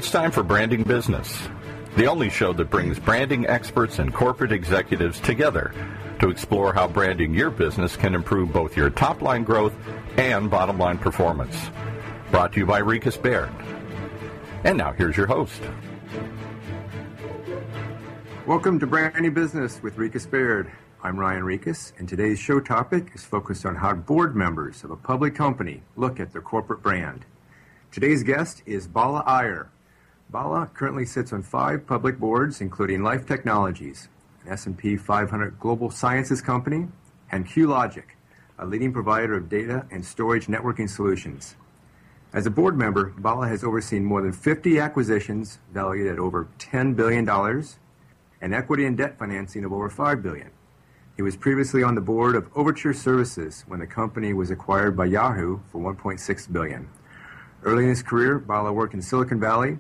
It's time for Branding Business, the only show that brings branding experts and corporate executives together to explore how branding your business can improve both your top-line growth and bottom-line performance. Brought to you by Ricus Baird. And now here's your host. Welcome to Branding Business with Ricus Baird. I'm Ryan Ricus, and today's show topic is focused on how board members of a public company look at their corporate brand. Today's guest is Bala Iyer. Bala currently sits on 5 public boards, including Life Technologies, an S&P 500 global sciences company, and QLogic, a leading provider of data and storage networking solutions. As a board member, Bala has overseen more than 50 acquisitions valued at over $10 billion and equity and debt financing of over $5 billion. He was previously on the board of Overture Services when the company was acquired by Yahoo for $1.6 billion. Early in his career, Bala worked in Silicon Valley,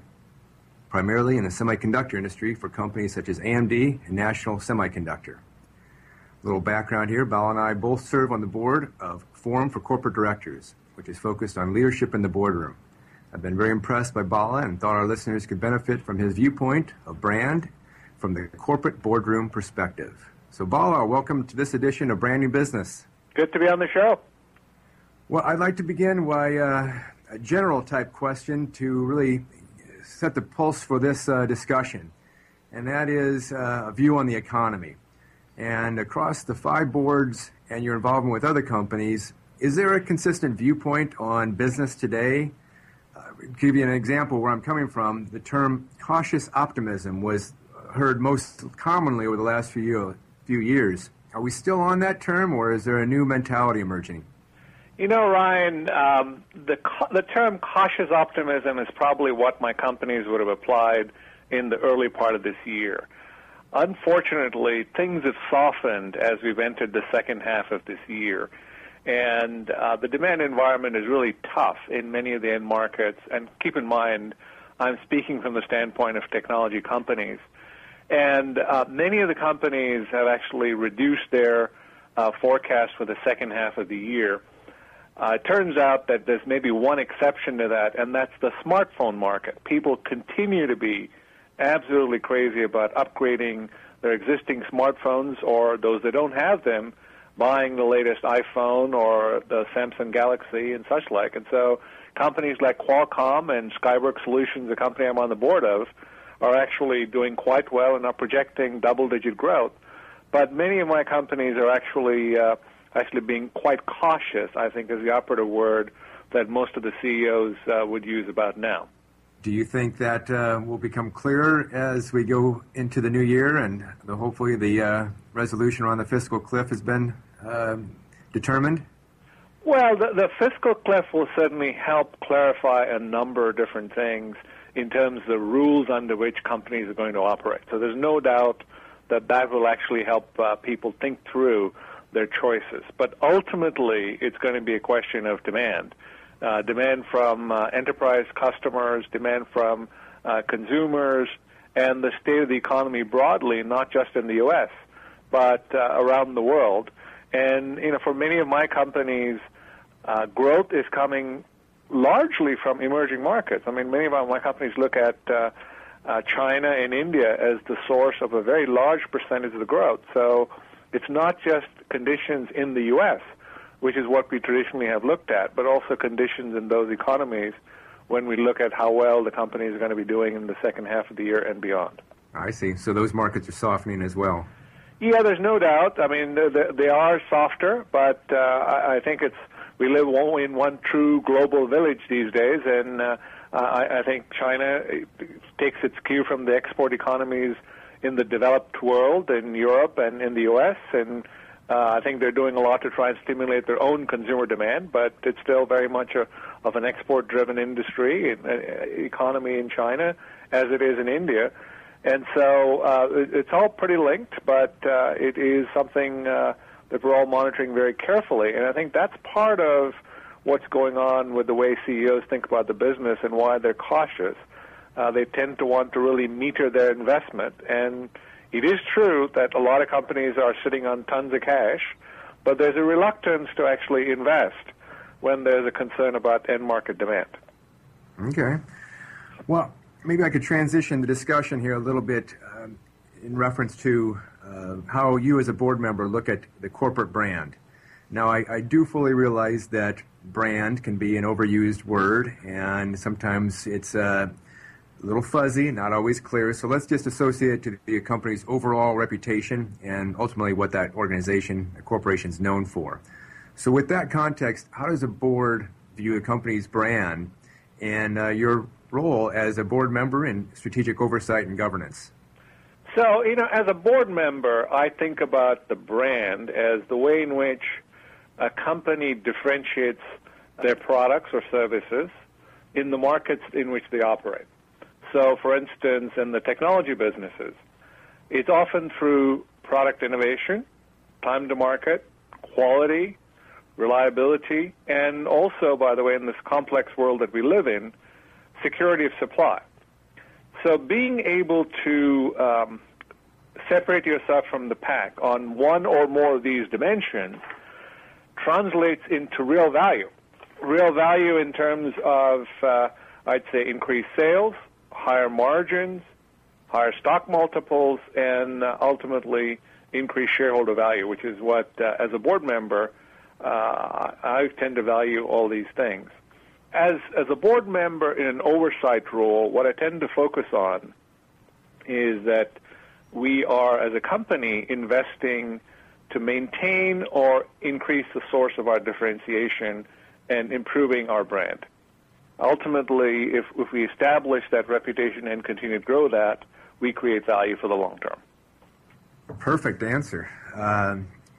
primarily in the semiconductor industry for companies such as AMD and National Semiconductor. A little background here, Bala and I both serve on the board of Forum for Corporate Directors, which is focused on leadership in the boardroom. I've been very impressed by Bala and thought our listeners could benefit from his viewpoint of brand from the corporate boardroom perspective. So Bala, welcome to this edition of Branding Business. Good to be on the show. Well, I'd like to begin by a general type question to really set the pulse for this discussion, and that is a view on the economy. And across the 5 boards and your involvement with other companies, is there a consistent viewpoint on business today? To give you an example where I'm coming from, the term cautious optimism was heard most commonly over the last few years. Are we still on that term, or is there a new mentality emerging? You know, Ryan, the term cautious optimism is probably what my companies would have applied in the early part of this year. Unfortunately, things have softened as we've entered the second half of this year, and the demand environment is really tough in many of the end markets. And keep in mind, I'm speaking from the standpoint of technology companies. And many of the companies have actually reduced their forecast for the second half of the year. It turns out that there's maybe one exception to that, and that's the smartphone market. People continue to be absolutely crazy about upgrading their existing smartphones, or those that don't have them, buying the latest iPhone or the Samsung Galaxy and such like. And so companies like Qualcomm and Skyworks Solutions, the company I'm on the board of, are actually doing quite well and are projecting double-digit growth. But many of my companies are actually being quite cautious, I think is the operative word that most of the CEOs would use about now. Do you think that will become clearer as we go into the new year and hopefully the resolution around the fiscal cliff has been determined? Well, the fiscal cliff will certainly help clarify a number of different things in terms of the rules under which companies are going to operate. So there's no doubt that will actually help people think through their choices. But ultimately, it's going to be a question of demand. Demand from enterprise customers, demand from consumers, and the state of the economy broadly, not just in the U.S., but around the world. And, you know, for many of my companies, growth is coming largely from emerging markets. I mean, many of my companies look at China and India as the source of a very large percentage of the growth. So it's not just conditions in the U.S., which is what we traditionally have looked at, but also conditions in those economies when we look at how well the companies are going to be doing in the second half of the year and beyond. I see. So those markets are softening as well. Yeah, there's no doubt. I mean, they are softer, but I think we live in one true global village these days, and I think China takes its cue from the export economies in the developed world, in Europe and in the U.S., and I think they're doing a lot to try and stimulate their own consumer demand, but it's still very much of an export-driven industry, economy in China, as it is in India. And so it's all pretty linked, but it is something that we're all monitoring very carefully. And I think that's part of what's going on with the way CEOs think about the business and why they're cautious. They tend to want to really meter their investment. And it is true that a lot of companies are sitting on tons of cash, but there's a reluctance to actually invest when there's a concern about end market demand. Okay. Well, maybe I could transition the discussion here a little bit in reference to how you as a board member look at the corporate brand. Now, I do fully realize that brand can be an overused word, and sometimes it's a little fuzzy, not always clear. So let's just associate it to the company's overall reputation and ultimately what that organization, a corporation, is known for. So with that context, how does a board view a company's brand and your role as a board member in strategic oversight and governance? So, as a board member, I think about the brand as the way in which a company differentiates their products or services in the markets in which they operate. So, for instance, in the technology businesses, it's often through product innovation, time to market, quality, reliability, and also, by the way, in this complex world that we live in, security of supply. So being able to separate yourself from the pack on one or more of these dimensions translates into real value. Real value in terms of, I'd say, increased sales, higher margins, higher stock multiples, and ultimately increased shareholder value, which is what, as a board member, I tend to value all these things. As a board member in an oversight role, what I tend to focus on is that we are, as a company, investing to maintain or increase the source of our differentiation and improving our brand. Ultimately, if we establish that reputation and continue to grow that, we create value for the long term. Perfect answer.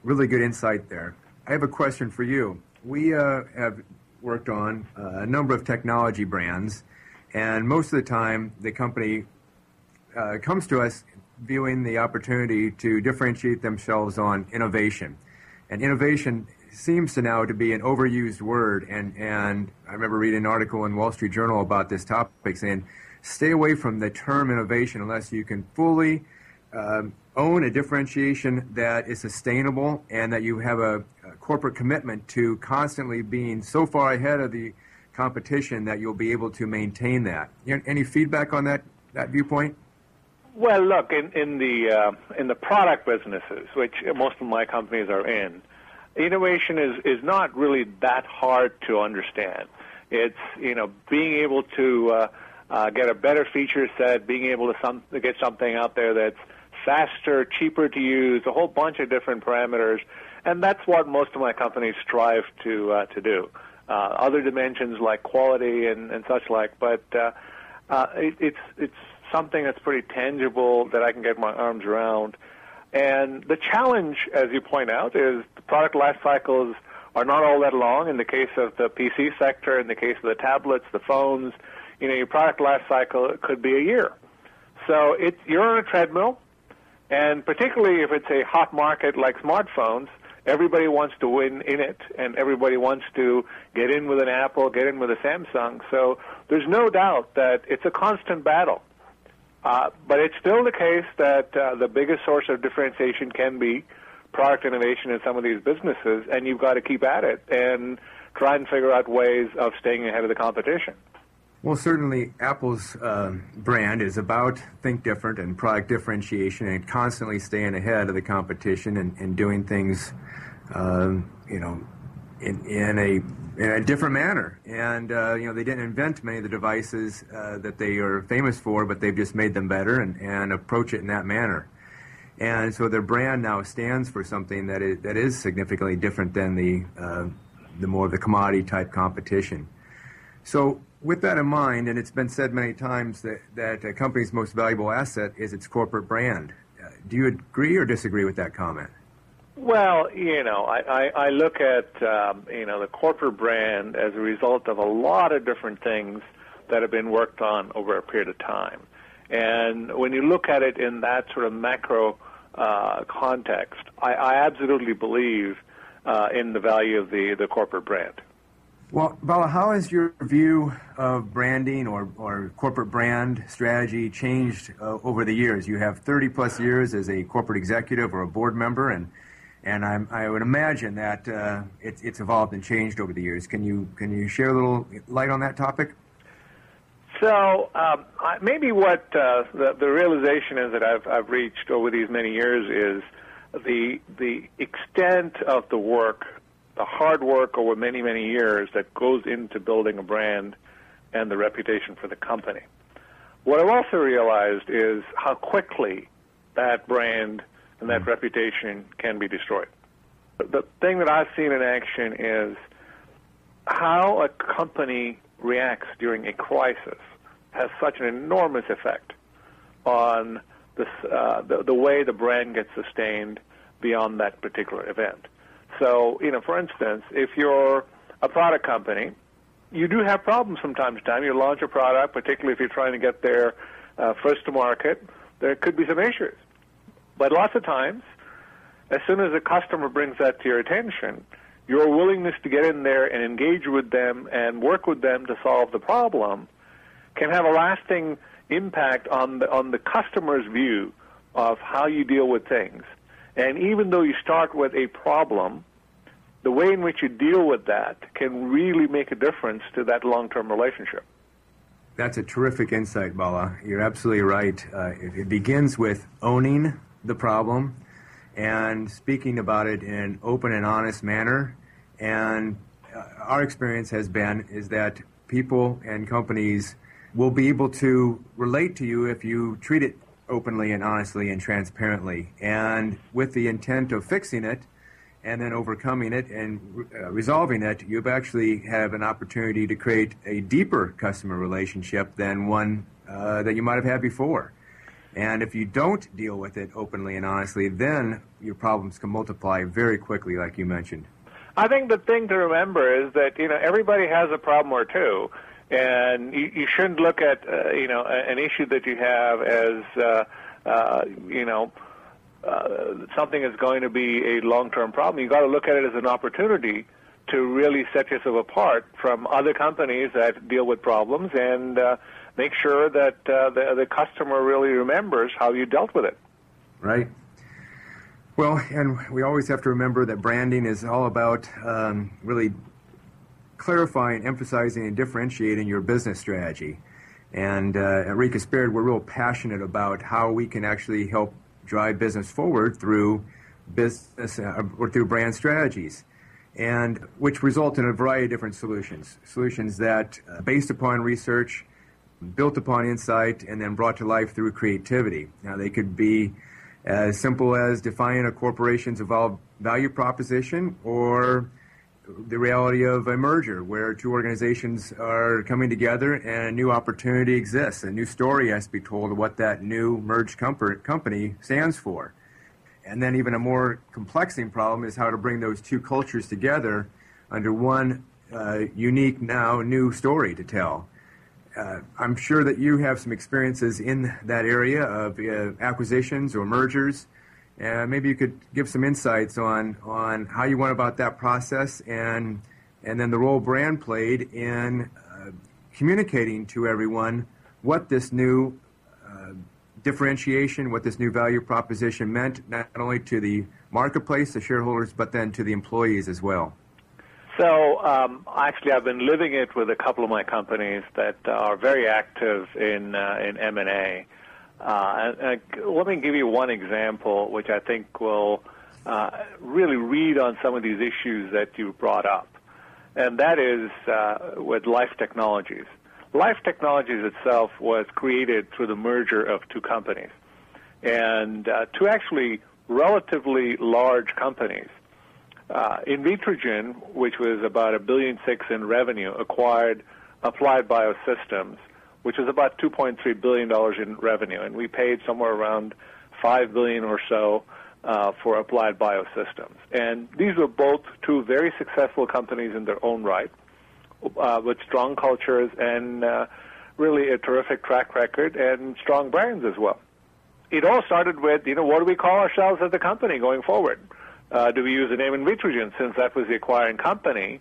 Really good insight there. I have a question for you. We have worked on a number of technology brands, and most of the time the company comes to us viewing the opportunity to differentiate themselves on innovation. And innovation seems to now to be an overused word, and I remember reading an article in Wall Street Journal about this topic saying, stay away from the term innovation unless you can fully own a differentiation that is sustainable and that you have a corporate commitment to constantly being so far ahead of the competition that you'll be able to maintain that. Any feedback on that viewpoint? Well, look, in the product businesses, which most of my companies are in, innovation is not really that hard to understand. It's being able to get a better feature set, being able to get something out there that's faster, cheaper to use, a whole bunch of different parameters, and that's what most of my companies strive to do. Other dimensions like quality and such like, but it's something that's pretty tangible that I can get my arms around. And the challenge, as you point out, is the product life cycles are not all that long. In the case of the PC sector, in the case of the tablets, the phones, your product life cycle could be a year. So you're on a treadmill, and particularly if it's a hot market like smartphones, everybody wants to win in it, and everybody wants to get in with an Apple, get in with a Samsung. So there's no doubt that it's a constant battle. But it's still the case that the biggest source of differentiation can be product innovation in some of these businesses, and you've got to keep at it and try and figure out ways of staying ahead of the competition. Well, certainly Apple's brand is about think different and product differentiation and constantly staying ahead of the competition and doing things, in a different manner. And, they didn't invent many of the devices that they are famous for, but they've just made them better and approach it in that manner. And so their brand now stands for something that is significantly different than the more of the commodity type competition. So with that in mind, and it's been said many times that a company's most valuable asset is its corporate brand. Do you agree or disagree with that comment? Well, I look at, the corporate brand as a result of a lot of different things that have been worked on over a period of time. And when you look at it in that sort of macro context, I absolutely believe in the value of the corporate brand. Well, Bala, how has your view of branding or corporate brand strategy changed over the years? You have 30-plus years as a corporate executive or a board member, and I would imagine that it's evolved and changed over the years. Can you share a little light on that topic? So maybe what the realization is that I've reached over these many years is the extent of the work, the hard work over many, many years that goes into building a brand and the reputation for the company. What I've also realized is how quickly that brand and that reputation can be destroyed. The thing that I've seen in action is how a company reacts during a crisis has such an enormous effect on the way the brand gets sustained beyond that particular event. So, for instance, if you're a product company, you do have problems from time to time. You launch a product, particularly if you're trying to get there first to market, there could be some issues. But lots of times, as soon as a customer brings that to your attention, your willingness to get in there and engage with them and work with them to solve the problem can have a lasting impact on the customer's view of how you deal with things. And even though you start with a problem, the way in which you deal with that can really make a difference to that long-term relationship. That's a terrific insight, Bala. You're absolutely right. It begins with owning the problem and speaking about it in an open and honest manner. And our experience has been is that people and companies will be able to relate to you if you treat it openly and honestly and transparently, and with the intent of fixing it and then overcoming it and resolving it. You actually have an opportunity to create a deeper customer relationship than one that you might have had before. And if you don't deal with it openly and honestly, then your problems can multiply very quickly, like you mentioned. I think the thing to remember is that everybody has a problem or two. And you shouldn't look at, an issue that you have as, something that's going to be a long-term problem. You've got to look at it as an opportunity to really set yourself apart from other companies that deal with problems and make sure that the customer really remembers how you dealt with it. Right. Well, and we always have to remember that branding is all about really clarifying, emphasizing, and differentiating your business strategy. And at Ricus Baird, we're real passionate about how we can actually help drive business forward through business or through brand strategies, and which result in a variety of different solutions that based upon research, built upon insight, and then brought to life through creativity. Now, they could be as simple as defining a corporation's evolved value proposition, or the reality of a merger where two organizations are coming together and a new opportunity exists. A new story has to be told of what that new merged company stands for. And then even a more complexing problem is how to bring those two cultures together under one unique, now new story to tell. I'm sure that you have some experiences in that area of acquisitions or mergers. Maybe you could give some insights on how you went about that process and then the role brand played in communicating to everyone what this new differentiation, what this new value proposition meant, not only to the marketplace, the shareholders, but then to the employees as well. So actually, I've been living it with a couple of my companies that are very active in M&A. And let me give you one example, which I think will really read on some of these issues that you brought up, and that is with Life Technologies. Life Technologies itself was created through the merger of two companies, and two actually relatively large companies. Invitrogen, which was about $1.6 billion in revenue, acquired Applied Biosystems, which was about $2.3 billion in revenue, and we paid somewhere around $5 billion or so for Applied Biosystems. And these were both two very successful companies in their own right, with strong cultures and really a terrific track record and strong brands as well. It all started with, what do we call ourselves as a company going forward? Do we use the name Invitrogen, since that was the acquiring company?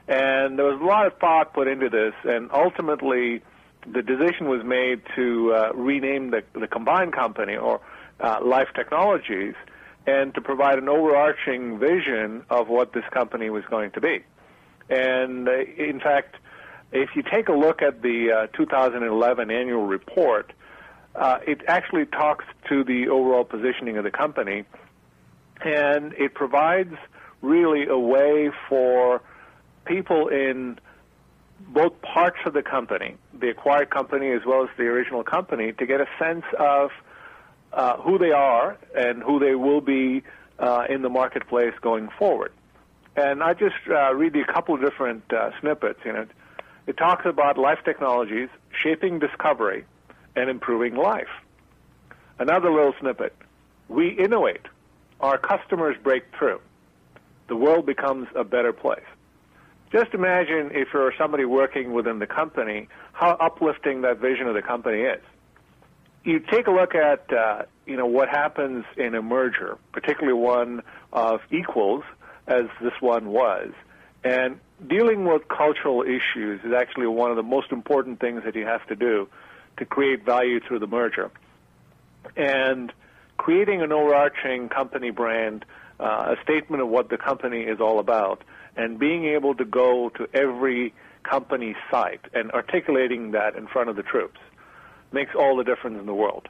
And there was a lot of thought put into this, and ultimately the decision was made to rename the combined company, or Life Technologies, and to provide an overarching vision of what this company was going to be. And in fact, If you take a look at the 2011 annual report, it actually talks to the overall positioning of the company, and it provides really a way for people in both parts of the company, the acquired company as well as the original company, to get a sense of who they are and who they will be in the marketplace going forward. And I just read you a couple of different snippets in it. It talks about life technologies, shaping discovery, and improving life. Another little snippet. We innovate. Our customers break through. The world becomes a better place. Just imagine if you're somebody working within the company, how uplifting that vision of the company is. You take a look at what happens in a merger, particularly one of equals, as this one was, and dealing with cultural issues is actually one of the most important things that you have to do to create value through the merger. And creating an overarching company brand, a statement of what the company is all about, and being able to go to every company site and articulating that in front of the troops makes all the difference in the world.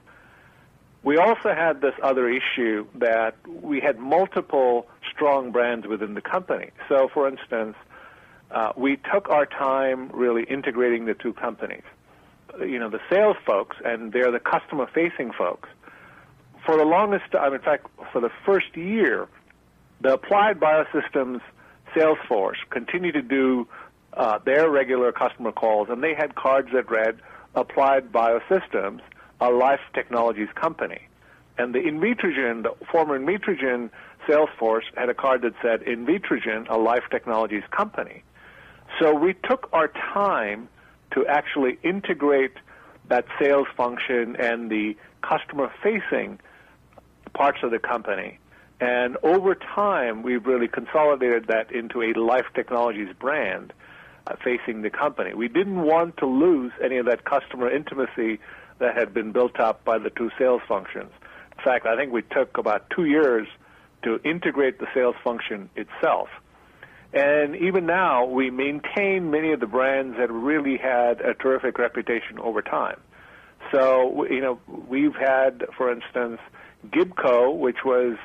We also had this other issue that we had multiple strong brands within the company. So, for instance, we took our time really integrating the two companies. The sales folks, and they're the customer-facing folks. For the longest time, in fact, for the first year, the Applied Biosystems sales force continued to do their regular customer calls, and they had cards that read Applied Biosystems, a life technologies company. And the Invitrogen, the former Invitrogen sales force, had a card that said Invitrogen, a life technologies company. So we took our time to actually integrate that sales function and the customer-facing parts of the company. And over time, we've really consolidated that into a Life Technologies brand facing the company. We didn't want to lose any of that customer intimacy that had been built up by the two sales functions. In fact, I think we took about 2 years to integrate the sales function itself. And even now, we maintain many of the brands that really had a terrific reputation over time. So, we've had, for instance, Gibco, which was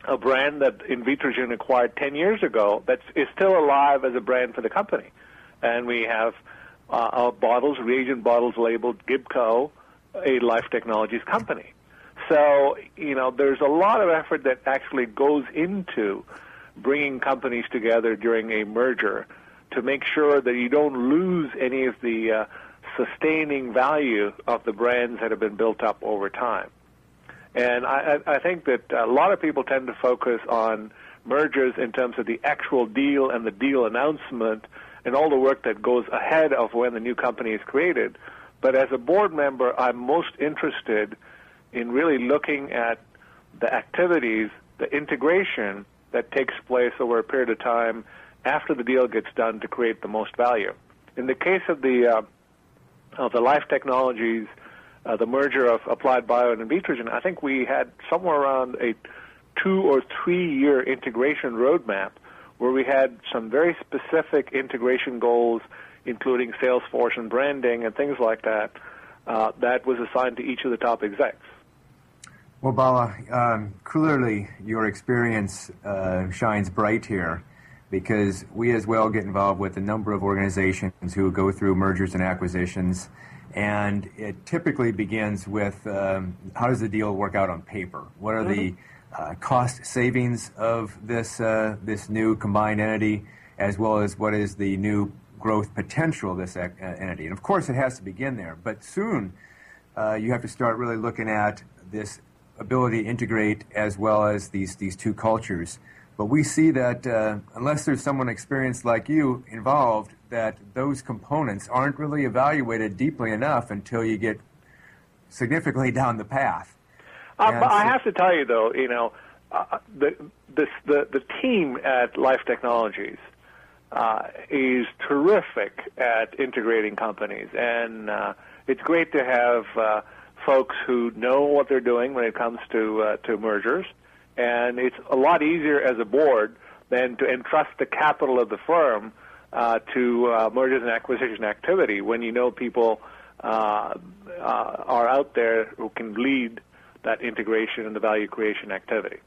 a brand that Invitrogen acquired 10 years ago that is still alive as a brand for the company. And we have our bottles, reagent bottles labeled Gibco, a Life Technologies company. So, there's a lot of effort that actually goes into bringing companies together during a merger to make sure that you don't lose any of the sustaining value of the brands that have been built up over time. And I think that a lot of people tend to focus on mergers in terms of the actual deal and the deal announcement and all the work that goes ahead of when the new company is created. But as a board member, I'm most interested in really looking at the activities, the integration that takes place over a period of time after the deal gets done to create the most value. In the case of the Life Technologies, the merger of Applied Bio and Invitrogen, I think we had somewhere around a 2 or 3 year integration roadmap where we had some very specific integration goals, including sales force and branding and things like that, that was assigned to each of the top execs. Well, Bala, clearly your experience shines bright here because we as well get involved with a number of organizations who go through mergers and acquisitions. And it typically begins with how does the deal work out on paper? What are the cost savings of this new combined entity, as well as what is the new growth potential of this entity? And of course, it has to begin there. But soon, you have to start really looking at this ability to integrate as well as these two cultures. But we see that unless there's someone experienced like you involved, that those components aren't really evaluated deeply enough until you get significantly down the path. But I have to tell you, though, the team at Life Technologies is terrific at integrating companies, and it's great to have folks who know what they're doing when it comes to mergers. And it's a lot easier as a board than to entrust the capital of the firm to mergers and acquisition activity when you know people are out there who can lead that integration and the value creation activity.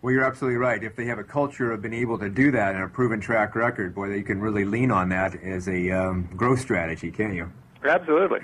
Well, you're absolutely right. If they have a culture of being able to do that and a proven track record, boy, you can really lean on that as a growth strategy, can't you? Absolutely.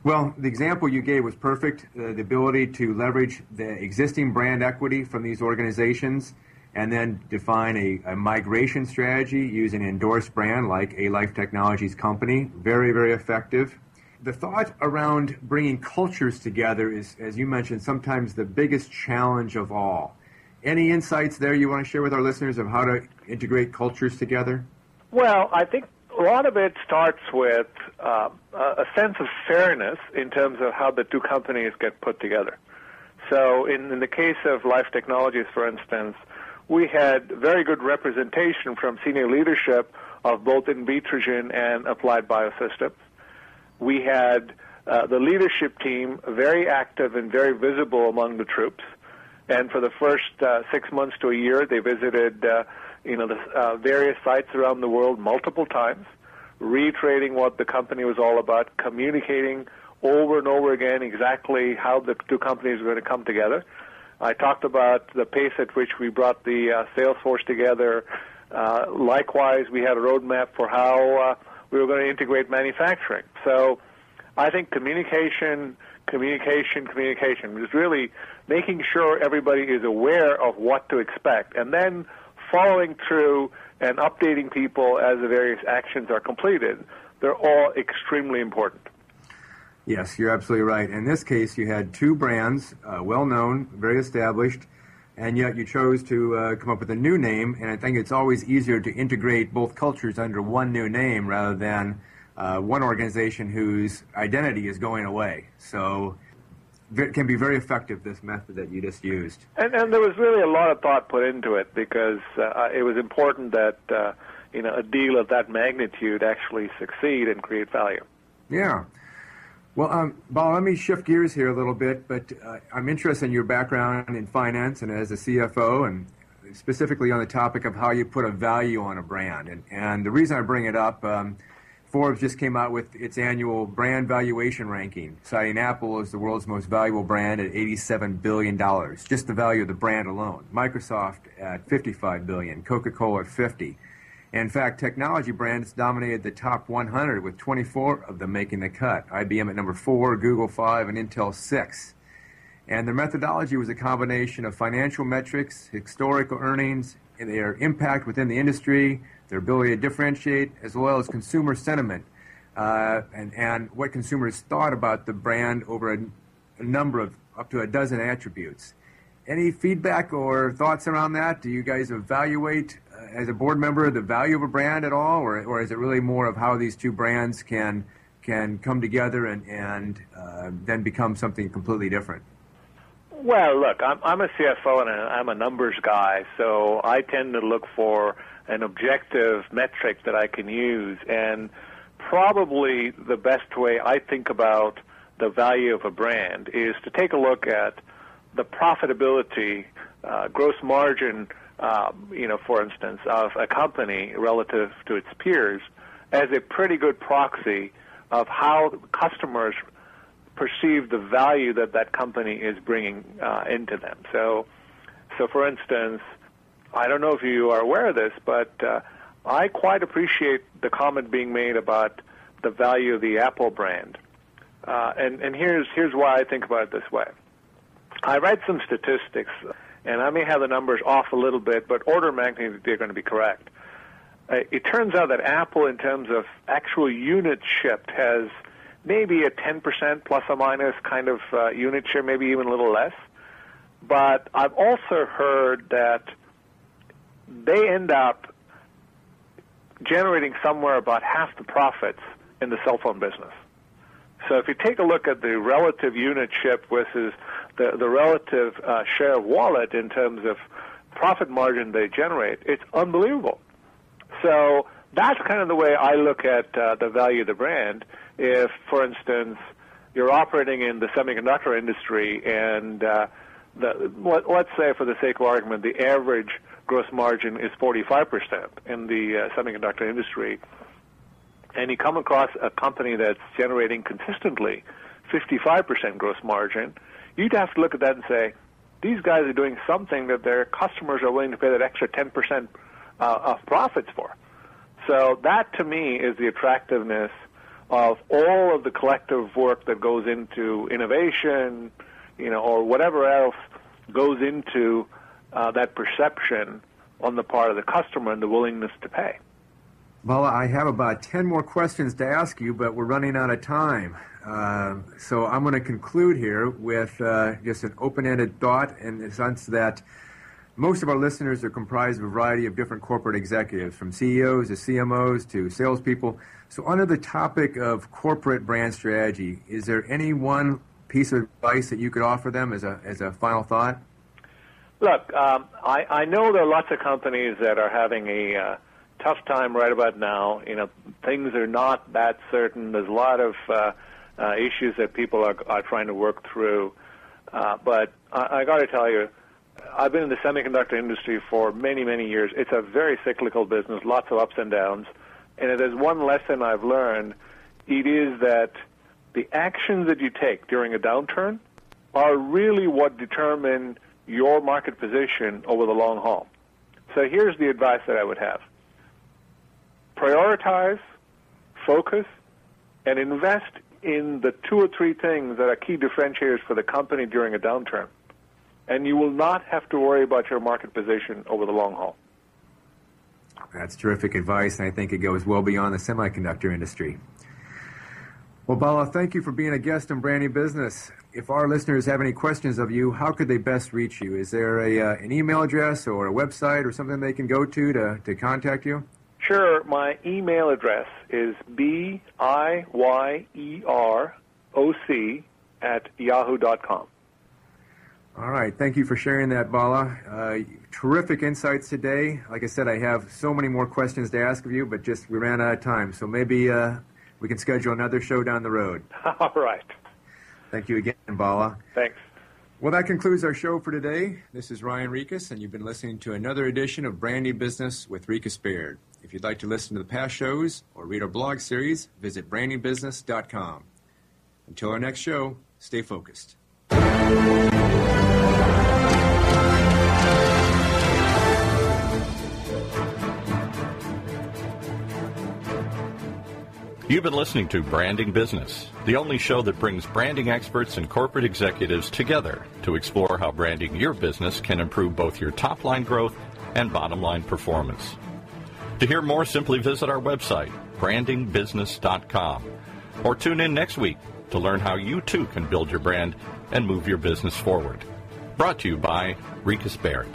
Well, the example you gave was perfect. The ability to leverage the existing brand equity from these organizations and then define a migration strategy using an endorsed brand like A-Life Technologies Company. Very, very effective. The thought around bringing cultures together is, as you mentioned, sometimes the biggest challenge of all. Any insights there you want to share with our listeners of how to integrate cultures together? Well, I think a lot of it starts with a sense of fairness in terms of how the two companies get put together. So in the case of Life Technologies, for instance, we had very good representation from senior leadership of both Invitrogen and Applied Biosystems. We had the leadership team very active and very visible among the troops. And for the first 6 months to a year, they visited the various sites around the world multiple times, reiterating what the company was all about, communicating over and over again exactly how the two companies were going to come together. I talked about the pace at which we brought the sales force together. Likewise, we had a roadmap for how we were going to integrate manufacturing. So I think communication is really making sure everybody is aware of what to expect, and then following through and updating people as the various actions are completed. They're all extremely important. Yes, you're absolutely right. In this case, you had two brands, well-known, very established, and yet you chose to come up with a new name, and I think it's always easier to integrate both cultures under one new name rather than one organization whose identity is going away. So it can be very effective, this method that you just used. And there was really a lot of thought put into it because it was important that a deal of that magnitude actually succeed and create value. Yeah. Well, Bala, let me shift gears here a little bit, but I'm interested in your background in finance and as a CFO, and specifically on the topic of how you put a value on a brand. And the reason I bring it up, Forbes just came out with its annual brand valuation ranking, citing Apple as the world's most valuable brand at $87 billion, just the value of the brand alone. Microsoft at $55 billion, Coca-Cola at $50. In fact, technology brands dominated the top 100, with 24 of them making the cut. IBM at number 4, Google 5, and Intel 6. And their methodology was a combination of financial metrics, historical earnings, and their impact within the industry, their ability to differentiate, as well as consumer sentiment, and what consumers thought about the brand over a number of up to a dozen attributes. Any feedback or thoughts around that? Do you guys evaluate, as a board member, the value of a brand at all, or is it really more of how these two brands can come together and then become something completely different? Well, look, I'm a CFO and I'm a numbers guy, so I tend to look for an objective metric that I can use. And probably the best way I think about the value of a brand is to take a look at the profitability, gross margin, for instance, of a company relative to its peers as a pretty good proxy of how customers perceive the value that that company is bringing into them. So for instance, I don't know if you are aware of this, but I quite appreciate the comment being made about the value of the Apple brand. And here's why I think about it this way. I read some statistics, and I may have the numbers off a little bit, but order of magnitude, they're going to be correct. It turns out that Apple, in terms of actual units shipped, has maybe a 10% plus or minus kind of unit share, maybe even a little less. But I've also heard that they end up generating somewhere about half the profits in the cell phone business. So if you take a look at the relative unit ship versus the relative share of wallet in terms of profit margin they generate, it's unbelievable. So that's kind of the way I look at the value of the brand. If, for instance, you're operating in the semiconductor industry and let's say, for the sake of argument, the average gross margin is 45% in the semiconductor industry, and you come across a company that's generating consistently 55% gross margin, you'd have to look at that and say, these guys are doing something that their customers are willing to pay that extra 10% of profits for. So that, to me, is the attractiveness of all of the collective work that goes into innovation, or whatever else goes into that perception on the part of the customer and the willingness to pay. Bala, I have about 10 more questions to ask you, but we're running out of time. So I'm going to conclude here with just an open-ended thought in the sense that most of our listeners are comprised of a variety of different corporate executives, from CEOs to CMOs to salespeople. So under the topic of corporate brand strategy, is there any one piece of advice that you could offer them as a final thought? Look, I know there are lots of companies that are having a tough time right about now. Things are not that certain. There's a lot of issues that people are trying to work through. But I got to tell you, I've been in the semiconductor industry for many, many years. It's a very cyclical business, lots of ups and downs. And if there's one lesson I've learned, it is that the actions that you take during a downturn are really what determine your market position over the long haul. So here's the advice that I would have. Prioritize, focus, and invest in the 2 or 3 things that are key differentiators for the company during a downturn. And you will not have to worry about your market position over the long haul. That's terrific advice, and I think it goes well beyond the semiconductor industry. Well, Bala, thank you for being a guest on Brand New Business. If our listeners have any questions of you, how could they best reach you? Is there an email address or a website or something they can go to contact you? Sure. My email address is biyeroc@yahoo.com. All right. Thank you for sharing that, Bala. Terrific insights today. Like I said, I have so many more questions to ask of you, but we ran out of time. So maybe we can schedule another show down the road. All right. Thank you again, Bala. Thanks. Well, that concludes our show for today. This is Ryan Rikas, and you've been listening to another edition of Brand New Business with Rikas Baird. If you'd like to listen to the past shows or read our blog series, visit brandnewbusiness.com. Until our next show, stay focused. You've been listening to Branding Business, the only show that brings branding experts and corporate executives together to explore how branding your business can improve both your top-line growth and bottom-line performance. To hear more, simply visit our website, brandingbusiness.com, or tune in next week to learn how you too can build your brand and move your business forward. Brought to you by Rikas Baird.